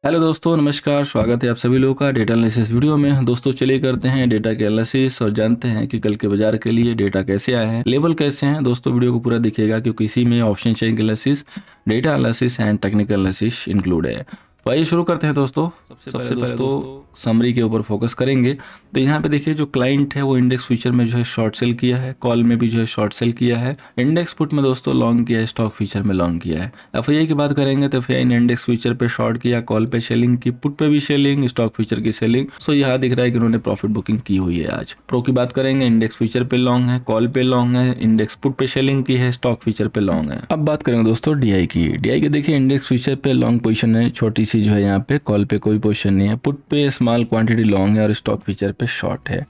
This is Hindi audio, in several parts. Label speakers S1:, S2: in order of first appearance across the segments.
S1: हेलो दोस्तों, नमस्कार। स्वागत है आप सभी लोगों का डेटा एनालिसिस वीडियो में। दोस्तों चलिए करते हैं डेटा के एनालिसिस और जानते हैं कि कल के बाजार के लिए डेटा कैसे आए हैं, लेवल कैसे हैं। दोस्तों वीडियो को पूरा देखिएगा क्योंकि इसी में option chain analysis, data analysis and technical analysis include है। तो आइए शुरू करते हैं दोस्तों। सबसे पहले दोस्तों समरी के ऊपर फोकस करेंगे। तो यहाँ पे देखिए जो क्लाइंट है वो इंडेक्स फ्यूचर में जो है शॉर्ट सेल किया है, कॉल में भी जो है शॉर्ट सेल किया है, इंडेक्स पुट में दोस्तों लॉन्ग किया है, स्टॉक फ्यूचर में लॉन्ग किया है। एफआईआई की बात करेंगे तो एफआईआई ने इंडेक्स फ्यूचर पे शॉर्ट किया, कॉल पे सेलिंग की, पुट पे भी सेलिंग, स्टॉक फ्यूचर की सेलिंग। सो यहाँ दिख रहा है कि उन्होंने प्रॉफिट बुकिंग की हुई है। आज प्रो की बात करेंगे, इंडेक्स फ्यूचर पे लॉन्ग है, कॉल पे लॉन्ग है, इंडेक्स पुट पे सेलिंग की है, स्टॉक फ्यूचर पे लॉन्ग है। अब बात करेंगे दोस्तों डीआई की। डीआई के देखिए इंडेक्स फ्यूचर पे लॉन्ग पोजीशन है, छोटी सी जो है यहाँ पे, कॉल पे कोई पोजीशन नहीं है, पुट पे स्मॉल क्वांटिटी लॉन्ग है और स्टॉक फ्यूचर पे शॉर्ट है।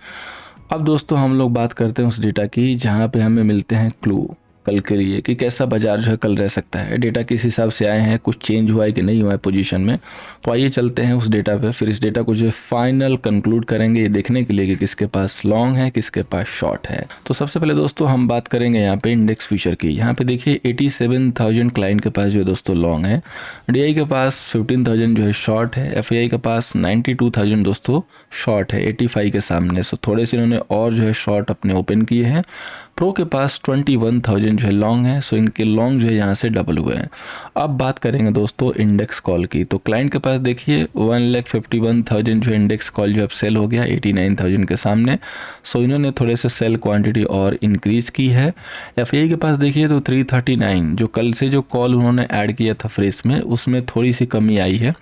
S1: अब दोस्तों हम लोग बात करते हैं उस डेटा की जहाँ पे हमें मिलते हैं क्लू कल के लिए कि कैसा बाजार जो है कल रह सकता है, डेटा किस हिसाब से आए हैं, कुछ चेंज हुआ है कि नहीं हुआ है पोजीशन में। तो आइए चलते हैं उस डेटा पे, फिर इस डेटा को जो है फाइनल कंक्लूड करेंगे ये देखने के लिए कि किसके पास लॉन्ग है, किसके पास शॉर्ट है। तो सबसे पहले दोस्तों हम बात करेंगे यहाँ पे इंडेक्स फ्यूचर की। यहाँ पे देखिए 87,000 क्लाइंट के पास जो है दोस्तों लॉन्ग है, डीआई के पास 15,000 जो है शॉर्ट है, एफआईआई के पास 92,000 दोस्तों शॉर्ट है 85 के सामने। सो थोड़े से इन्होंने और जो है शॉर्ट अपने ओपन किए हैं। प्रो के पास 21,000 जो है लॉन्ग है, सो इनके लॉन्ग जो है यहाँ से डबल हुए हैं। अब बात करेंगे दोस्तों इंडेक्स कॉल की। तो क्लाइंट के पास देखिए 1,51,000 जो इंडेक्स कॉल जो अब सेल हो गया 89,000 के सामने। सो इन्होंने थोड़े से सेल क्वांटिटी और इंक्रीज की है। एफआईआई के पास देखिए तो 339 जो कल से जो कॉल उन्होंने ऐड किया था फ्रेश में, उसमें थोड़ी सी कमी आई है।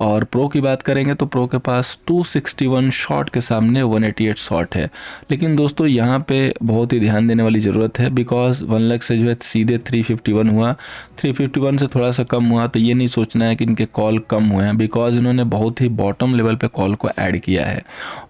S1: और प्रो की बात करेंगे तो प्रो के पास 261 शॉर्ट के सामने 188 शॉर्ट है। लेकिन दोस्तों यहाँ पे बहुत ही ध्यान देने वाली ज़रूरत है, बिकॉज 1 लाख से जो है सीधे 351 हुआ, 351 से थोड़ा सा कम हुआ। तो ये नहीं सोचना है कि इनके कॉल कम हुए हैं, बिकॉज इन्होंने बहुत ही बॉटम लेवल पे कॉल को ऐड किया है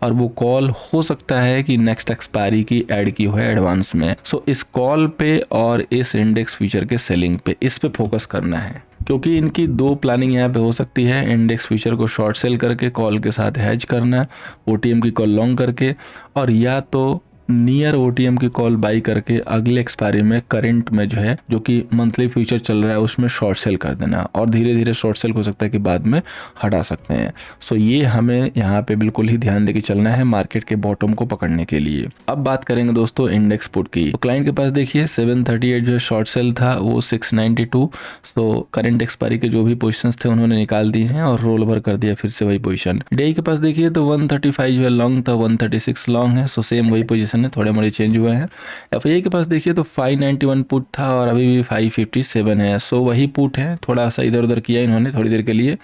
S1: और वो कॉल हो सकता है कि नेक्स्ट एक्सपायरी की ऐड की हो एडवांस में। सो इस कॉल पे और इस इंडेक्स फ्यूचर के सेलिंग पे, इस पे फोकस करना है, क्योंकि इनकी दो प्लानिंग यहाँ पे हो सकती है। इंडेक्स फ्यूचर को शॉर्ट सेल करके कॉल के साथ हैज करना, ओटीएम की कॉल लॉन्ग करके, और या तो नियर ओटीएम की कॉल बाई करके अगले एक्सपायरी में करंट में जो है, जो कि मंथली फ्यूचर चल रहा है, उसमें शॉर्ट सेल कर देना। और धीरे धीरे शॉर्ट सेल हो सकता है कि बाद में हटा सकते हैं। सो ये हमें यहाँ पे बिल्कुल ही ध्यान देके चलना है मार्केट के बॉटम को पकड़ने के लिए। अब बात करेंगे दोस्तों इंडेक्स पुट की। तो क्लाइंट के पास देखिए 738 जो है शॉर्ट सेल था, वो 692। सो करंट एक्सपायरी के जो भी पोजिशन थे उन्होंने निकाल दिए हैं और रोल ओवर कर दिया फिर से वही पोजिशन। डे के पास देखिए तो 135 जो है लॉन्ग था, 136 लॉन्ग है। सो सेम वही पोजिशन है, थोड़े मोड़े चेंज हुए हैं। एफआईआई के पास देखिए तो 591 पुट था और अभी भी 557 है। सो वही पुट है, थोड़ा सा इधर उधर किया इन्होंने थोड़ी देर के लिए।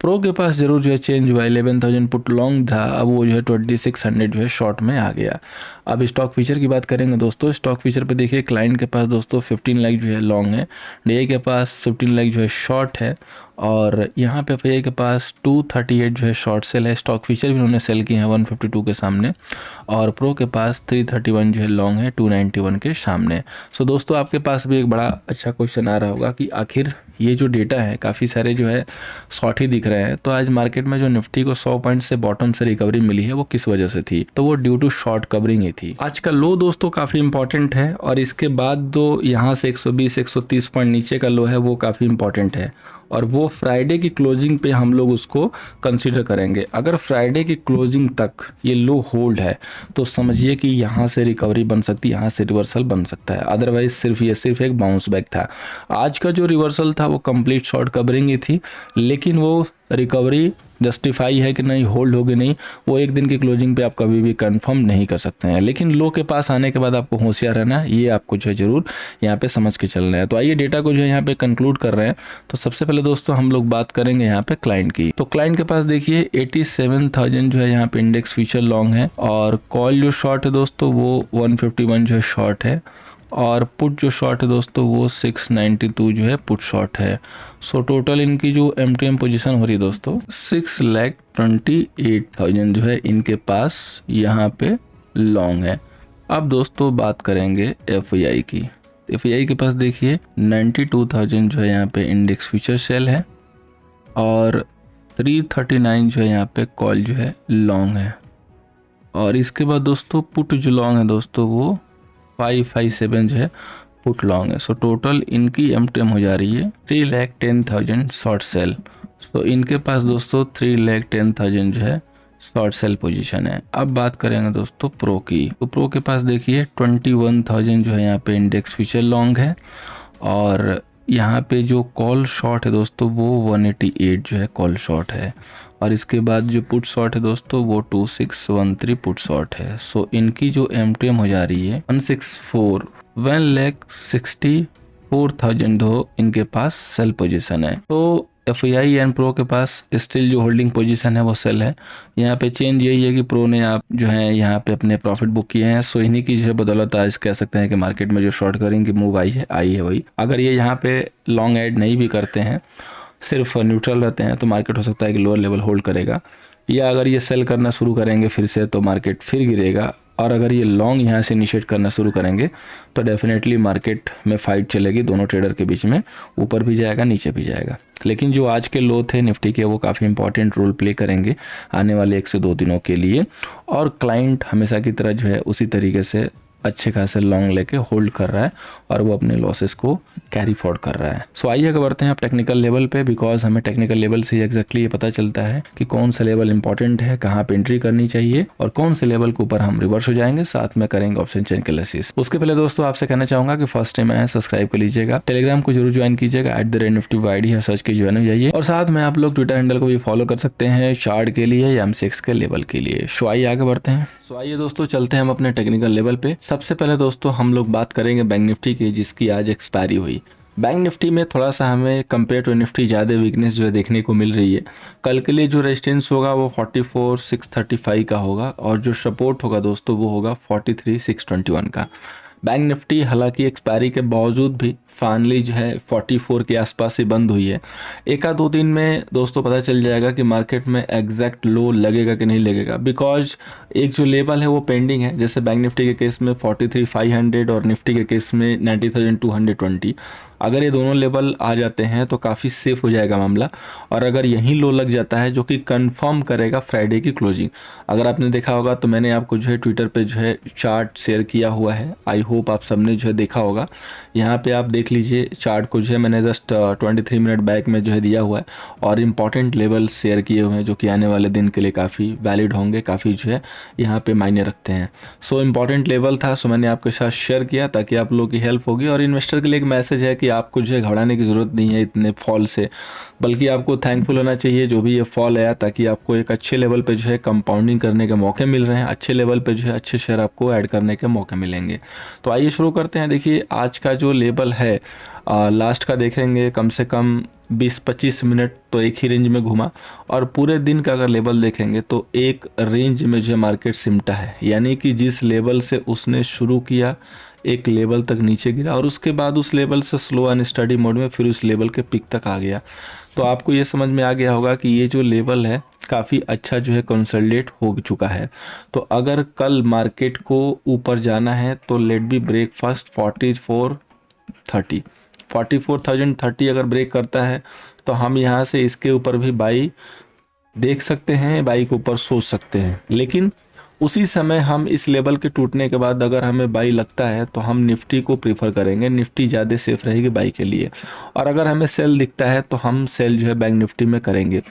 S1: प्रो के पास जरूर जो है चेंज हुआ, 11,000 पुट लॉन्ग था, अब वो जो है 2600 जो है शॉर्ट में आ गया। अब स्टॉक फीचर की बात करेंगे दोस्तों। स्टॉक फीचर पे देखिए क्लाइंट के पास दोस्तों 15 लाख जो है लॉन्ग है, डीआई के पास 15 लाख जो है शॉर्ट है, और यहाँ पे एफआईआई के पास 238 जो है शॉर्ट सेल है। स्टॉक फीचर भी उन्होंने सेल किए हैं 152 के सामने, और प्रो के पास 331 जो है लॉन्ग है 291 के सामने। सो दोस्तों आपके पास भी एक बड़ा अच्छा क्वेश्चन आ रहा होगा कि आखिर ये जो डेटा है काफ़ी सारे जो है शॉर्ट ही दिख रहे हैं, तो आज मार्केट में जो निफ्टी को 100 पॉइंट से बॉटम से रिकवरी मिली है वो किस वजह से थी? तो वो ड्यू टू शॉर्ट कवरिंग ही थी। आज का लो दोस्तों काफ़ी इंपॉर्टेंट है, और इसके बाद दो यहाँ से 120 130 पॉइंट नीचे का लो है वो काफ़ी इंपॉर्टेंट है, और वो फ्राइडे की क्लोजिंग पे हम लोग उसको कंसीडर करेंगे। अगर फ्राइडे की क्लोजिंग तक ये लो होल्ड है तो समझिए कि यहाँ से रिकवरी बन सकती है, यहाँ से रिवर्सल बन सकता है। अदरवाइज सिर्फ एक बाउंस बैक था। आज का जो रिवर्सल था वो कंप्लीट शॉर्ट कवरिंग ही थी, लेकिन वो रिकवरी जस्टिफाई है कि नहीं, होल्ड होगी नहीं, वो एक दिन की क्लोजिंग पे आप कभी भी कंफर्म नहीं कर सकते हैं। लेकिन लो के पास आने के बाद आपको होशियार रहना है, ये आपको जो है जरूर यहाँ पे समझ के चलना है। तो आइए डेटा को जो है यहाँ पे कंक्लूड कर रहे हैं। तो सबसे पहले दोस्तों हम लोग बात करेंगे यहाँ पे क्लाइंट की। तो क्लाइंट के पास देखिए 87,000 जो है यहाँ पे इंडेक्स फ्यूचर लॉन्ग है, और कॉल जो शॉर्ट है दोस्तों वो 151 जो है शॉर्ट है, और पुट जो शॉर्ट है दोस्तों वो 692 जो है पुट शॉर्ट है। सो टोटल इनकी जो एमटीएम पोजीशन हो रही है दोस्तों 6,28,000 जो है इनके पास यहाँ पे लॉन्ग है। अब दोस्तों बात करेंगे एफआईआई की। एफआईआई के पास देखिए 92,000 जो है यहाँ पे इंडेक्स फ्यूचर सेल है, और 339 जो है यहाँ पे कॉल जो है लॉन्ग है, और इसके बाद दोस्तों पुट जो लॉन्ग है दोस्तों वो 557 जो है पुट लॉन्ग है। सो टोटल इनकी एमटीएम हो जा रही है 3,10,000 शॉर्ट सेल। तो इनके पास दोस्तों 3,10,000 जो है शॉर्ट सेल पोजीशन है। अब बात करेंगे दोस्तों प्रो की, तो प्रो के पास देखिए 21,000 जो है यहाँ पे इंडेक्स फ्यूचर लॉन्ग है, और यहाँ पे जो कॉल शॉट है दोस्तों वो 188 जो है कॉल शॉट है, और इसके बाद जो पुट शॉट है दोस्तों वो 2613 पुट शॉट है। सो इनकी जो MTM हो जा रही है 1,64,1,64,000 हो इनके पास सेल पोजीशन है। तो FII एंड प्रो के पास स्टिल जो होल्डिंग पोजीशन है वो सेल है। यहाँ पे चेंज यही है कि प्रो ने आप जो है यहाँ पे अपने प्रॉफिट बुक किए हैं, सो इन्हीं की जो है बदौलत आज कह सकते हैं कि मार्केट में जो शॉर्ट कवरिंग की मूव आई है वही। अगर ये यहाँ पे लॉन्ग ऐड नहीं भी करते हैं, सिर्फ न्यूट्रल रहते हैं, तो मार्केट हो सकता है कि लोअर लेवल होल्ड करेगा, या अगर ये सेल करना शुरू करेंगे फिर से तो मार्केट फिर गिरेगा, और अगर ये लॉन्ग यहाँ से इनिशिएट करना शुरू करेंगे तो डेफिनेटली मार्केट में फाइट चलेगी दोनों ट्रेडर के बीच में, ऊपर भी जाएगा नीचे भी जाएगा। लेकिन जो आज के लो थे निफ्टी के वो काफ़ी इंपॉर्टेंट रोल प्ले करेंगे आने वाले 1 से 2 दिनों के लिए, और क्लाइंट हमेशा की तरह जो है उसी तरीके से अच्छे खासे लॉन्ग लेके होल्ड कर रहा है और वो अपने लॉसेस को कैरी फॉरवर्ड कर रहा है। सो आइए आगे बढ़ते हैं आप टेक्निकल लेवल पे, बिकॉज हमें टेक्निकल लेवल से एग्जैक्टली ये पता चलता है कि कौन सा लेवल इंपॉर्टेंट है, कहाँ पे एंट्री करनी चाहिए, और कौन से लेवल के ऊपर हम रिवर्स हो जाएंगे, साथ में करेंगे ऑप्शन चेन के एनालिसिस। उसके पहले दोस्तों आपसे कहना चाहूंगा कि फर्स्ट टाइम आए सब्सक्राइब कर लीजिएगा, टेलीग्राम को जरूर ज्वाइन कीजिएगा, @निफ्टी ID है, सर्च की ज्वाइन हो जाइए, और साथ में आप लोग ट्विटर हैंडल को भी फॉलो कर सकते हैं चार्ट के लिए या MCX के लेवल के लिए। सो आइए आगे बढ़ते हैं। सो आइए दोस्तों चलते हैं हम अपने टेक्निकल लेवल पे। सबसे पहले दोस्तों हम लोग बात करेंगे बैंक निफ्टी की, जिसकी आज एक्सपायरी हुई। बैंक निफ्टी में थोड़ा सा हमें कंपेयर टू निफ्टी ज़्यादा वीकनेस जो है देखने को मिल रही है। कल के लिए जो रेजिस्टेंस होगा वो 44,635 का होगा, और जो सपोर्ट होगा दोस्तों वो होगा 43,621 का। बैंक निफ्टी हालांकि एक्सपायरी के बावजूद भी फाइनली जो है 44 के आसपास ही बंद हुई है। एक आध 2 दिन में दोस्तों पता चल जाएगा कि मार्केट में एग्जैक्ट लो लगेगा कि नहीं लगेगा, बिकॉज एक जो लेवल है वो पेंडिंग है, जैसे बैंक निफ्टी के केस में 43,500 और निफ्टी के केस में 90,220। अगर ये दोनों लेवल आ जाते हैं तो काफ़ी सेफ हो जाएगा मामला, और अगर यहीं लो लग जाता है जो कि कंफर्म करेगा फ्राइडे की क्लोजिंग। अगर आपने देखा होगा तो मैंने आपको जो है ट्विटर पे जो है चार्ट शेयर किया हुआ है, आई होप आप सबने जो है देखा होगा। यहाँ पे आप देख लीजिए चार्ट को जो है मैंने जस्ट 23 मिनट बैक में जो है दिया हुआ है, और इम्पॉर्टेंट लेवल शेयर किए हुए हैं जो कि आने वाले दिन के लिए काफ़ी वैलिड होंगे, काफ़ी जो है यहाँ पे मायने रखते हैं। सो इम्पॉर्टेंट लेवल था, सो मैंने आपके साथ शेयर किया ताकि आप लोगों की हेल्प होगी, और इन्वेस्टर के लिए एक मैसेज है कि आपको जो है घबराने की ज़रूरत नहीं है इतने फॉल से, बल्कि आपको थैंकफुल होना चाहिए जो भी ये फॉल आया, ताकि आपको एक अच्छे लेवल पे जो है कंपाउंडिंग करने के मौके मिल रहे हैं, अच्छे लेवल पे जो है अच्छे शेयर आपको ऐड करने के मौके मिलेंगे। तो आइए शुरू करते हैं। देखिए आज का जो लेवल है लास्ट का देखेंगे कम से कम 20-25 मिनट तो एक ही रेंज में घूमा, और पूरे दिन का अगर लेवल देखेंगे तो एक रेंज में जो मार्केट सिमटा है, यानी कि जिस लेवल से उसने शुरू किया एक लेवल तक नीचे गिरा, और उसके बाद उस लेवल से स्लो एंड स्टडी मोड में फिर उस लेवल के पिक तक आ गया। तो आपको ये समझ में आ गया होगा कि ये जो लेवल है काफ़ी अच्छा जो है कंसोलिडेट हो चुका है। तो अगर कल मार्केट को ऊपर जाना है तो लेट बी ब्रेक फर्स्ट 44,030 अगर ब्रेक करता है तो हम यहाँ से इसके ऊपर भी बाई देख सकते हैं, बाई के ऊपर सोच सकते हैं। लेकिन उसी समय हम इस लेवल के टूटने के बाद अगर हमें बाई लगता है तो हम निफ्टी को प्रीफर करेंगे, निफ्टी ज़्यादा सेफ रहेगी बाई के लिए। और अगर हमें सेल दिखता है तो हम सेल जो है बैंक निफ्टी में करेंगे।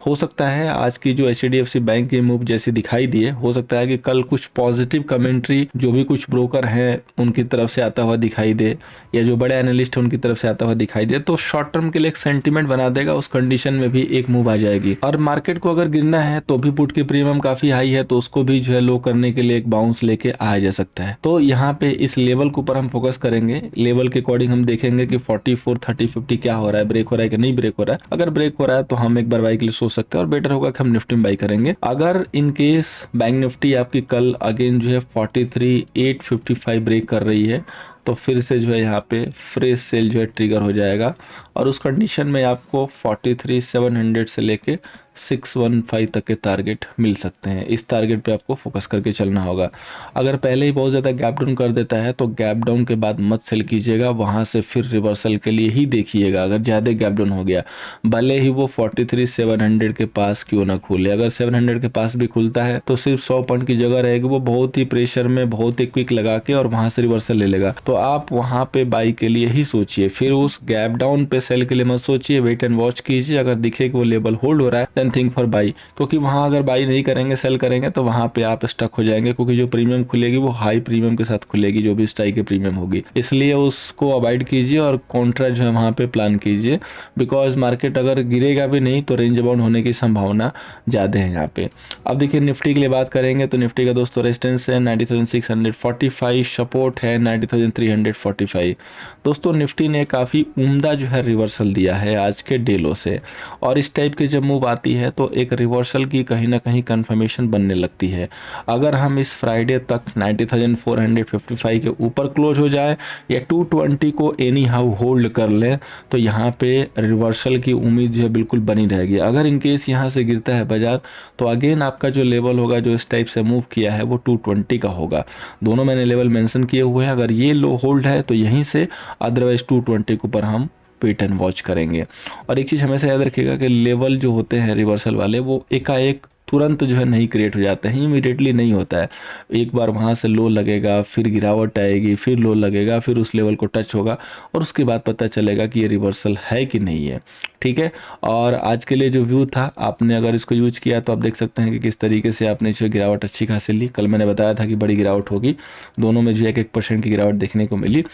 S1: हो सकता है आज की जो HDFC बैंक की मूव जैसी दिखाई दी है, हो सकता है कि कल कुछ पॉजिटिव कमेंट्री जो भी कुछ ब्रोकर हैं उनकी तरफ से आता हुआ दिखाई दे, या जो बड़े एनालिस्ट हैं उनकी तरफ से आता हुआ दिखाई दे, तो शॉर्ट टर्म के लिए एक सेंटीमेंट बना देगा, उस कंडीशन में भी एक मूव आ जाएगी। और मार्केट को अगर गिरना है तो भी पुट की प्रीमियम काफ़ी हाई है, तो उसको भी जो है लो करने के लिए एक बाउंस लेके आया जा सकता है। तो यहाँ पे इस लेवल के ऊपर हम फोकस करेंगे, लेवल के अकॉर्डिंग हम देखेंगे कि 44, 30, 50 क्या हो रहा है, ब्रेक हो रहा है कि नहीं ब्रेक हो रहा है। अगर ब्रेक हो रहा है तो हम एक बार बाई के लिए सोच सकते हैं, और बेटर होगा कि हम निफ्टी में बाई करेंगे। अगर इन केस बैंक निफ्टी आपकी कल अगेन जो है 43,855 ब्रेक कर रही है तो फिर से जो है यहाँ पे फ्रेश सेल जो है ट्रिगर हो जाएगा, और उस कंडीशन में आपको 43,700 से लेके 615 तक के टारगेट मिल सकते हैं। इस टारगेट पे आपको फोकस करके चलना होगा। अगर पहले ही बहुत ज़्यादा गैप डाउन कर देता है तो गैप डाउन के बाद मत सेल कीजिएगा, वहाँ से फिर रिवर्सल के लिए ही देखिएगा। अगर ज़्यादा गैप डाउन हो गया, भले ही वो 43,700 के पास क्यों ना खुले, अगर 700 के पास भी खुलता है तो सिर्फ 100 पॉइंट की जगह रहेगी, वो बहुत ही प्रेशर में बहुत ही क्विक लगा के और वहाँ से रिवर्सल ले लेगा। तो आप वहाँ पे बाई के लिए ही सोचिए, फिर उस गैप डाउन पे सेल के लिए मत सोचिए, वेट एंड वॉच कीजिए। अगर दिखे कि वो लेवल होल्ड हो रहा है देन थिंक फॉर बाई, क्योंकि वहाँ अगर बाई नहीं करेंगे, सेल करेंगे तो वहाँ पे आप स्टक हो जाएंगे, क्योंकि जो प्रीमियम खुलेगी वो हाई प्रीमियम के साथ खुलेगी, जो भी स्ट्राइक की प्रीमियम होगी। इसलिए उसको अवॉइड कीजिए और कॉन्ट्रा जो है वहाँ पे प्लान कीजिए, बिकॉज मार्केट अगर गिरेगा भी नहीं तो रेंज बाउंड होने की संभावना ज़्यादा है यहाँ पे। अब देखिए निफ्टी के लिए बात करेंगे तो निफ्टी का दोस्तों रेजिस्टेंस है 90,645, सपोर्ट है 90,345। दोस्तों निफ्टी ने काफ़ी उम्दा जो है रिवर्सल दिया है आज के डे लो से, और इस टाइप की जब मूव आती है तो एक रिवर्सल की कहीं ना कहीं कंफर्मेशन बनने लगती है। अगर हम इस फ्राइडे तक 90,455 के ऊपर क्लोज हो जाए या 220 को एनी हाउ होल्ड कर लें तो यहाँ पे रिवर्सल की उम्मीद जो है बिल्कुल बनी रहेगी। अगर इनकेस यहाँ से गिरता है बाजार तो अगेन आपका जो लेवल होगा जो इस टाइप से मूव किया है वो 220 का होगा। दोनों मैंने लेवल मेंशन किए हुए हैं, अगर ये लो होल्ड है तो यहीं से, अदरवाइज 220 के ऊपर हम वेट एंड वॉच करेंगे। और एक चीज़ हमेशा याद रखिएगा कि लेवल जो होते हैं रिवर्सल वाले वो एकाएक तुरंत जो है नहीं क्रिएट हो जाते हैं, इमीडिएटली नहीं होता है। एक बार वहाँ से लो लगेगा, फिर गिरावट आएगी, फिर लो लगेगा, फिर उस लेवल को टच होगा और उसके बाद पता चलेगा कि ये रिवर्सल है कि नहीं है। ठीक है, और आज के लिए जो व्यू था, आपने अगर इसको यूज किया तो आप देख सकते हैं कि किस तरीके से आपने जो गिरावट अच्छी खासी ली। कल मैंने बताया था कि बड़ी गिरावट होगी, दोनों में जो 1% की गिरावट देखने को मिली।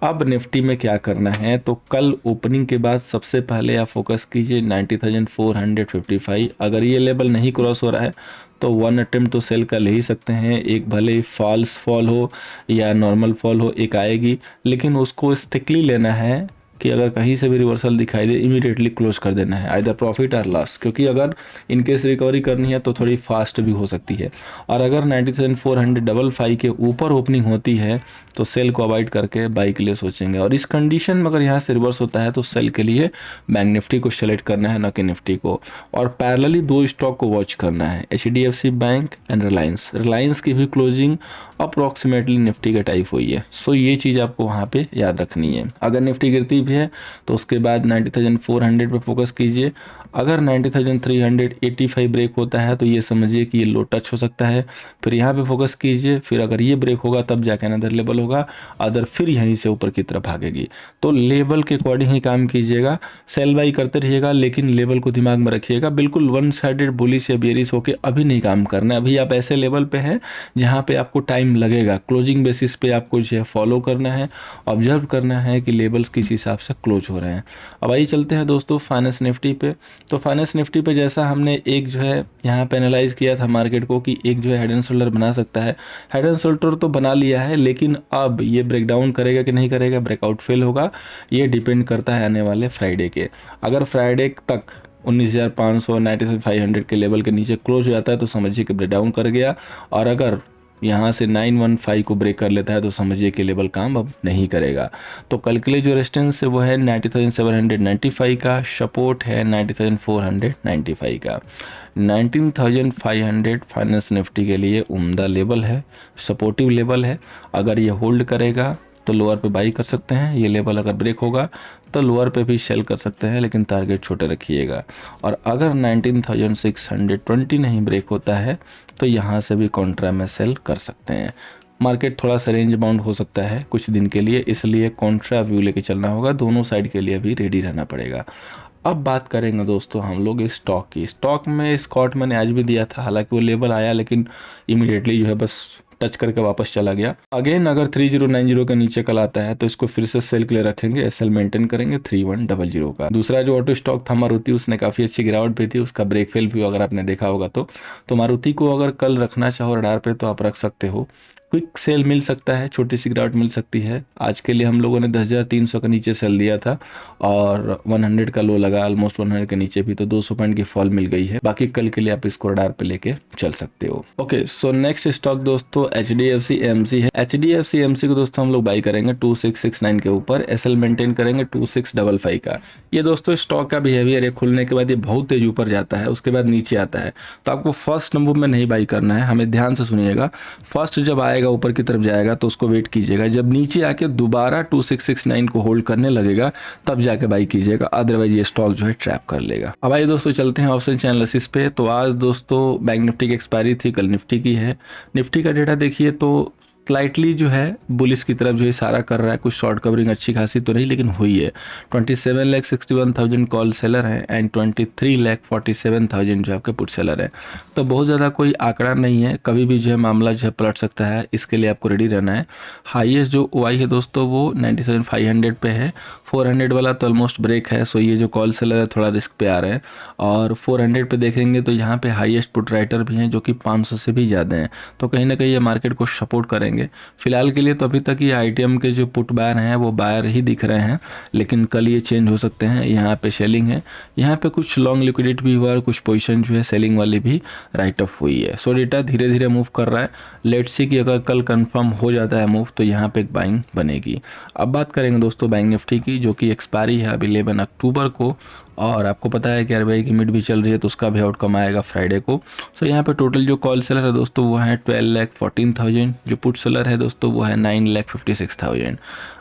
S1: अब निफ्टी में क्या करना है, तो कल ओपनिंग के बाद सबसे पहले आप फोकस कीजिए 90,455। अगर ये लेवल नहीं क्रॉस हो रहा है तो वन अटेम्प्ट तो सेल कर ले ही सकते हैं। एक भले फॉल्स फॉल हो या नॉर्मल फॉल हो, एक आएगी, लेकिन उसको स्ट्रिक्टली लेना है कि अगर कहीं से भी रिवर्सल दिखाई दे इमीडिएटली क्लोज कर देना है, आइदर प्रॉफिट और लॉस, क्योंकि अगर इनकेस रिकवरी करनी है तो थोड़ी फास्ट भी हो सकती है। और अगर 90,455 के ऊपर ओपनिंग होती है तो सेल को अवॉइड करके बाई के लिए सोचेंगे। और इस कंडीशन में अगर यहाँ से रिवर्स होता है तो सेल के लिए बैंक निफ्टी को सेलेक्ट करना है, न कि निफ्टी को। और पैरेलली दो स्टॉक को वॉच करना है, HDFC bank and Reliance. Reliance की भी क्लोजिंग अप्रॉक्सीमेटली निफ्टी के टाइप हुई है, सो ये चीज़ आपको वहाँ पे याद रखनी है। अगर निफ्टी गिरती भी है तो उसके बाद 90,400 पे फोकस कीजिए। अगर 90,385 ब्रेक होता है तो ये समझिए कि ये लो टच हो सकता है, फिर यहाँ पे फोकस कीजिए। फिर अगर ये ब्रेक होगा तब जाके अनदर लेवल होगा, अदर फिर यहीं से ऊपर की तरफ भागेगी। तो लेवल के अकॉर्डिंग ही काम कीजिएगा, सेल बाई करते रहिएगा, लेकिन लेवल को दिमाग में रखिएगा। बिल्कुल वन साइडेड बुलिश या बेरिश होकर अभी नहीं काम करना है। अभी आप ऐसे लेवल पे हैं जहाँ पे आपको टाइम लगेगा, क्लोजिंग बेसिस पे आपको जो है फॉलो करना है, ऑब्जर्व करना है कि लेवल्स किस हिसाब से क्लोज हो रहे हैं। अब आइए चलते हैं दोस्तों फाइनेंस निफ्टी पे। तो फाइनेंस निफ्टी पे जैसा हमने एक जो है यहाँ पे एनालाइज किया था मार्केट को कि एक जो है हेड एंड शोल्डर बना सकता है, हेड एंड शोल्डर तो बना लिया है, लेकिन अब ये ब्रेकडाउन करेगा कि नहीं करेगा, ब्रेकआउट फेल होगा, ये डिपेंड करता है आने वाले फ्राइडे के। अगर फ्राइडे तक 19,500 90,500 के लेवल के नीचे क्लोज हो जाता है तो समझिए कि ब्रेकडाउन कर गया, और अगर यहाँ से 915 को ब्रेक कर लेता है तो समझिए कि लेवल काम अब नहीं करेगा। तो कल के लिए जो रेजिस्टेंस है वो है 90,795 का, सपोर्ट है 90,495 का। 19,500 फाइनेंस निफ्टी के लिए उम्दा लेवल है, सपोर्टिव लेवल है। अगर ये होल्ड करेगा तो लोअर पे बाई कर सकते हैं, ये लेवल अगर ब्रेक होगा तो लोअर पे भी सेल कर सकते हैं, लेकिन टारगेट छोटे रखिएगा। और अगर 19,620 नहीं ब्रेक होता है तो यहाँ से भी कॉन्ट्रा में सेल कर सकते हैं। मार्केट थोड़ा सा रेंज बाउंड हो सकता है कुछ दिन के लिए, इसलिए कॉन्ट्रा व्यू लेके चलना होगा, दोनों साइड के लिए भी रेडी रहना पड़ेगा। अब बात करेंगे दोस्तों हम लोग स्टॉक की। स्टॉक में स्कॉट मैंने आज भी दिया था, हालांकि वो लेवल आया लेकिन इमीडिएटली जो है बस टच करके वापस चला गया। अगेन अगर 3090 के नीचे कल आता है तो इसको फिर से सेल के लिए रखेंगे, SL मेंटेन करेंगे 3100 का। दूसरा जो ऑटो स्टॉक था मारुति, उसने काफ़ी अच्छी गिरावट भी थी, उसका ब्रेक फेल भी अगर आपने देखा होगा तो मारुति को अगर कल रखना चाहो रडार पे तो आप रख सकते हो। क्विक सेल मिल सकता है, छोटी सी गिरावट मिल सकती है। आज के लिए हम लोगों ने 10,300 के नीचे सेल दिया था और 100 का लो लगा, ऑलमोस्ट 100 के नीचे भी, तो 200 पॉइंट की फॉल मिल गई है। बाकी कल के लिए आप इसको रडार पे लेके चल सकते हो। ओके, सो नेक्स्ट स्टॉक दोस्तों HDFC AMC है। HDFC AMC को दोस्तों हम लोग बाई करेंगे 2669 के ऊपर, SL मेंटेन करेंगे 2655 का। ये दोस्तों स्टॉक का बिहेवियर है, खुलने के बाद ये बहुत तेज ऊपर जाता है, उसके बाद नीचे आता है, तो आपको फर्स्ट नंबर में नहीं बाई करना है। हमें ध्यान से सुनिएगा, फर्स्ट जब आएगा ऊपर की तरफ जाएगा तो उसको वेट कीजिएगा, जब नीचे आके दोबारा 2669 को होल्ड करने लगेगा तब जाके बाई कीजिएगा, अदरवाइज ये स्टॉक जो है ट्रैप कर लेगा। अब आइए दोस्तों चलते हैं ऑप्शन चैन एनालिसिस पे। तो आज दोस्तों बैंक निफ्टी की एक्सपायरी थी, कल निफ्टी की है। निफ्टी का डेटा देखिए तो स्लाइटली जो है बुलिश की तरफ जो इशारा कर रहा है। कुछ शॉर्ट कवरिंग अच्छी खासी तो नहीं लेकिन हुई है। 27,61,000 कॉल सेलर है एंड 23,47,000 जो आपके पुट सेलर है। तो बहुत ज़्यादा कोई आंकड़ा नहीं है, कभी भी जो है मामला जो है पलट सकता है, इसके लिए आपको रेडी रहना है। हाईएस्ट जो OI है दोस्तों वो 97,500 पे है। 400 वाला तो ऑलमोस्ट ब्रेक है, सो ये जो कॉल सेलर है थोड़ा रिस्क पे आ रहे हैं। और 400 पे देखेंगे तो यहाँ पे हाईएस्ट पुट राइटर भी हैं जो कि 500 से भी ज़्यादा हैं, तो कहीं ना कहीं ये मार्केट को सपोर्ट करेंगे। फिलहाल के लिए तो अभी तक ये ITM के जो पुट बायर हैं वो बायर ही दिख रहे हैं, लेकिन कल ये चेंज हो सकते हैं। यहाँ पे सेलिंग है, यहाँ पे कुछ लॉन्ग लिक्विडिटी भी हुआ और कुछ पोजीशन जो है सेलिंग वाली भी राइट ऑफ हुई है। सो डेटा धीरे धीरे मूव कर रहा है। लेट्स सी कि अगर कल कंफर्म हो जाता है मूव तो यहाँ पे एक बाइंग बनेगी। अब बात करेंगे दोस्तों बैंक निफ्टी की, जो कि एक्सपायरी है अभी 11 अक्टूबर को, और आपको पता है कि RBI की मिड भी चल रही है तो उसका भी आउटकम आएगा फ्राइडे को। सो यहाँ पे टोटल जो कॉल सेलर है दोस्तों वो है 12,14,000, जो पुट सेलर है दोस्तों वो है 9,56,000।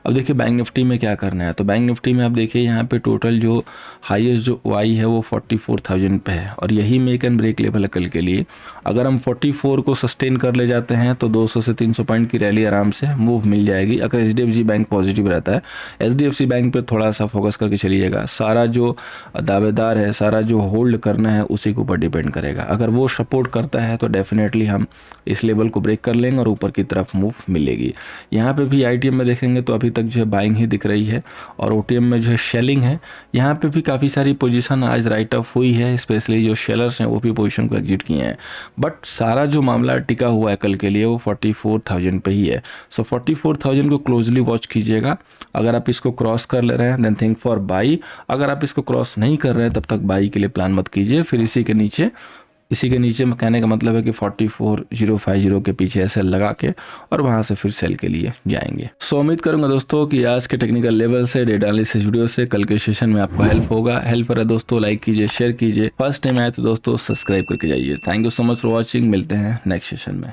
S1: अब देखिए बैंक निफ्टी में क्या करना है, तो बैंक निफ्टी में आप देखिए यहाँ पे टोटल जो हाईएस्ट जो OI है वो 44,000 पे है, और यही मेक एंड ब्रेक लेवल है कल के लिए। अगर हम 44 को सस्टेन कर ले जाते हैं तो 200 से 300 पॉइंट की रैली आराम से मूव मिल जाएगी, अगर HDFC बैंक पॉजिटिव रहता है। HDFC बैंक पे थोड़ा सा फोकस करके चलिएगा, सारा जो दावेदार है, सारा जो होल्ड करना है उसी के ऊपर डिपेंड करेगा। अगर वो सपोर्ट करता है तो डेफिनेटली हम इस लेवल को ब्रेक कर लेंगे और ऊपर की तरफ मूव मिलेगी। यहाँ पे भी ITM में देखेंगे तो अभी तक जो है बाइंग ही दिख रही है, और OTM में जो है शेलिंग है। यहाँ पे भी काफ़ी सारी पोजीशन आज राइट ऑफ हुई है, स्पेशली जो शेलर्स हैं वो भी पोजीशन को एग्जिट किए हैं, बट सारा जो मामला टिका हुआ है कल के लिए वो 44,000 पे ही है। सो 44,000 को क्लोजली वॉच कीजिएगा। अगर आप इसको क्रॉस कर ले रहे हैं देन थिंक फॉर बाई, अगर आप इसको क्रॉस नहीं कर रहे हैं तब तक बाई के लिए प्लान मत कीजिए। फिर इसी के नीचे में कहने का मतलब है कि 44,050 के पीछे ऐसे लगा के और वहां से फिर सेल के लिए जाएंगे। सो उम्मीद करूंगा दोस्तों कि आज के टेक्निकल लेवल से, डेटा एनालिसिस वीडियो से कल के सेशन में आपको हेल्प होगा। हेल्प है दोस्तों, लाइक कीजिए, शेयर कीजिए, फर्स्ट टाइम आए तो दोस्तों सब्सक्राइब करके जाइए। Thank you so much for watching, मिलते हैं नेक्स्ट सेशन में।